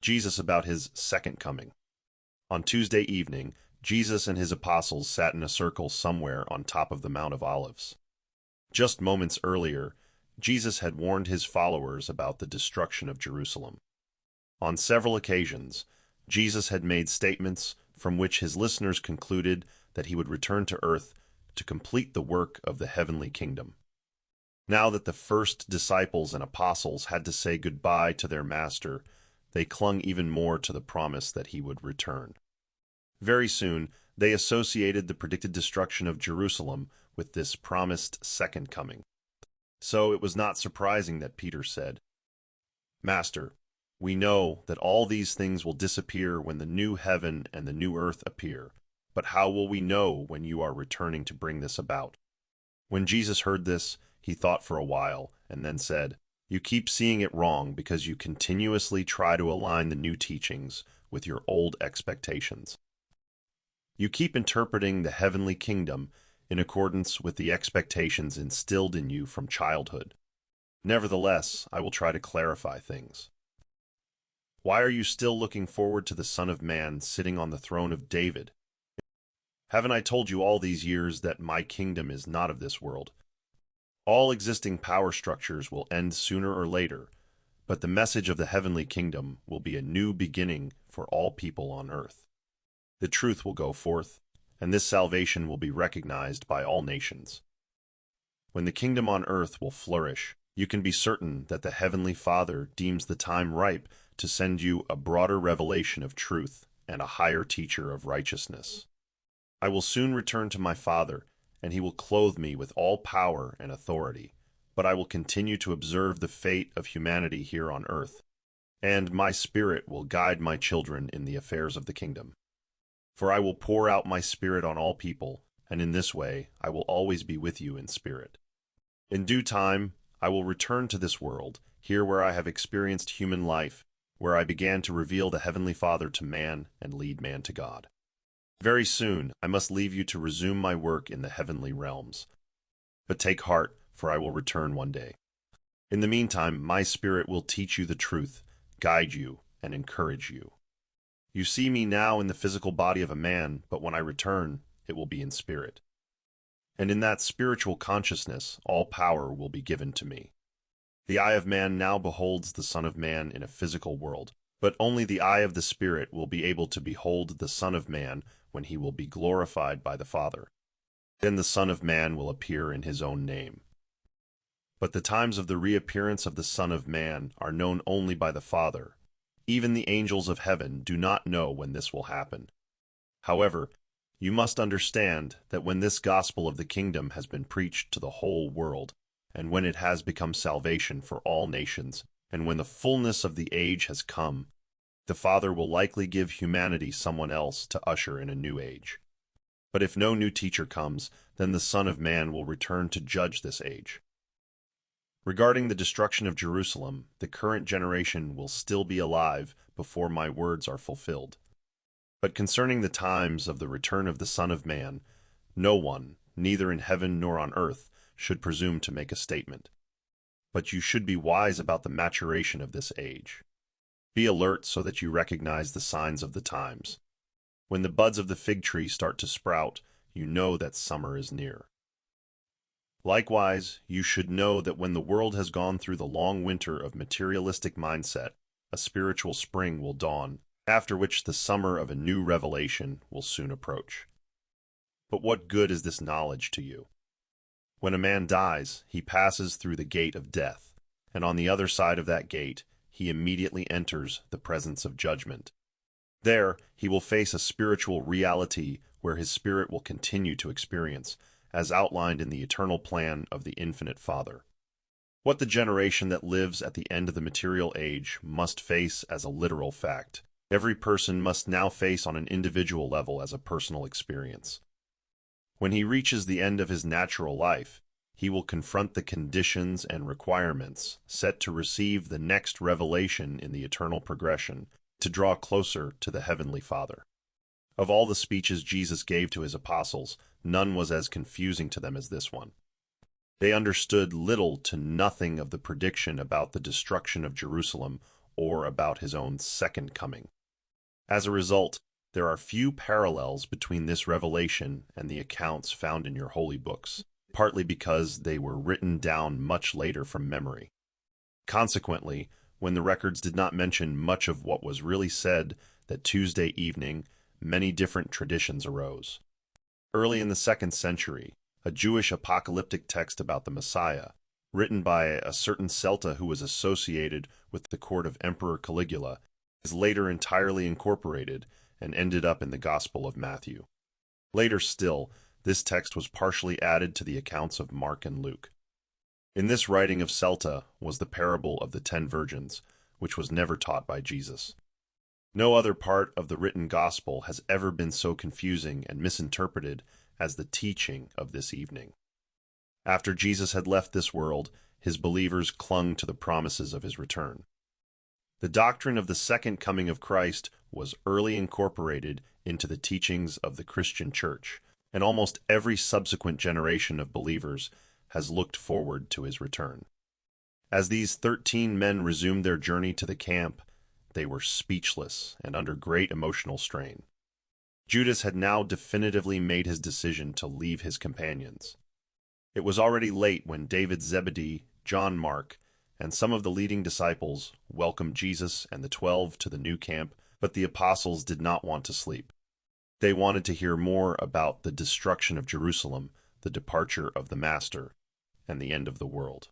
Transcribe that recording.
Jesus about his second coming. On Tuesday evening, Jesus and his apostles sat in a circle somewhere on top of the Mount of Olives. Just moments earlier, Jesus had warned his followers about the destruction of Jerusalem. On several occasions, Jesus had made statements from which his listeners concluded that he would return to earth to complete the work of the heavenly kingdom. Now that the first disciples and apostles had to say goodbye to their master, they clung even more to the promise that he would return. Very soon, they associated the predicted destruction of Jerusalem with this promised second coming. So it was not surprising that Peter said, "Master, we know that all these things will disappear when the new heaven and the new earth appear. But how will we know when you are returning to bring this about?" When Jesus heard this, he thought for a while and then said, "You keep seeing it wrong because you continuously try to align the new teachings with your old expectations. You keep interpreting the heavenly kingdom in accordance with the expectations instilled in you from childhood. Nevertheless, I will try to clarify things. Why are you still looking forward to the Son of Man sitting on the throne of David? Haven't I told you all these years that my kingdom is not of this world? All existing power structures will end sooner or later, but the message of the heavenly kingdom will be a new beginning for all people on earth. The truth will go forth, and this salvation will be recognized by all nations. When the kingdom on earth will flourish, you can be certain that the Heavenly Father deems the time ripe to send you a broader revelation of truth and a higher teacher of righteousness. I will soon return to my Father, and he will clothe me with all power and authority, but I will continue to observe the fate of humanity here on earth, and my Spirit will guide my children in the affairs of the kingdom. For I will pour out my Spirit on all people, and in this way I will always be with you in spirit. In due time, I will return to this world, here where I have experienced human life, where I began to reveal the Heavenly Father to man and lead man to God. Very soon I must leave you to resume my work in the heavenly realms. But take heart, for I will return one day. In the meantime, my Spirit will teach you the truth, guide you, and encourage you. You see me now in the physical body of a man, but when I return, it will be in spirit. And in that spiritual consciousness, all power will be given to me. The eye of man now beholds the Son of Man in a physical world, but only the eye of the Spirit will be able to behold the Son of Man when he will be glorified by the Father. Then the Son of Man will appear in his own name. But the times of the reappearance of the Son of Man are known only by the Father. Even the angels of heaven do not know when this will happen. However, you must understand that when this gospel of the kingdom has been preached to the whole world, and when it has become salvation for all nations, and when the fullness of the age has come, the Father will likely give humanity someone else to usher in a new age. But if no new teacher comes, then the Son of Man will return to judge this age. Regarding the destruction of Jerusalem, the current generation will still be alive before my words are fulfilled. But concerning the times of the return of the Son of Man, no one, neither in heaven nor on earth, should presume to make a statement. But you should be wise about the maturation of this age. Be alert so that you recognize the signs of the times. When the buds of the fig tree start to sprout, you know that summer is near. Likewise, you should know that when the world has gone through the long winter of materialistic mindset, a spiritual spring will dawn, after which the summer of a new revelation will soon approach. But what good is this knowledge to you? When a man dies, he passes through the gate of death, and on the other side of that gate, he immediately enters the presence of judgment. There, he will face a spiritual reality where his spirit will continue to experience, as outlined in the eternal plan of the infinite Father. What the generation that lives at the end of the material age must face as a literal fact, every person must now face on an individual level as a personal experience. When he reaches the end of his natural life, he will confront the conditions and requirements set to receive the next revelation in the eternal progression, to draw closer to the Heavenly Father. Of all the speeches Jesus gave to his apostles, none was as confusing to them as this one. They understood little to nothing of the prediction about the destruction of Jerusalem or about his own second coming. As a result, there are few parallels between this revelation and the accounts found in your holy books, partly because they were written down much later from memory. Consequently, when the records did not mention much of what was really said that Tuesday evening, many different traditions arose. Early in the 2nd century, a Jewish apocalyptic text about the Messiah, written by a certain Celta who was associated with the court of Emperor Caligula, is later entirely incorporated and ended up in the Gospel of Matthew. Later still, this text was partially added to the accounts of Mark and Luke. In this writing of Celta was the parable of the 10 virgins, which was never taught by Jesus. No other part of the written gospel has ever been so confusing and misinterpreted as the teaching of this evening. After Jesus had left this world, his believers clung to the promises of his return. The doctrine of the second coming of Christ was early incorporated into the teachings of the Christian church, and almost every subsequent generation of believers has looked forward to his return. As these 13 men resumed their journey to the camp, they were speechless and under great emotional strain. Judas had now definitively made his decision to leave his companions. It was already late when David Zebedee, John Mark, and some of the leading disciples welcomed Jesus and the 12 to the new camp, but the apostles did not want to sleep. They wanted to hear more about the destruction of Jerusalem, the departure of the Master, and the end of the world.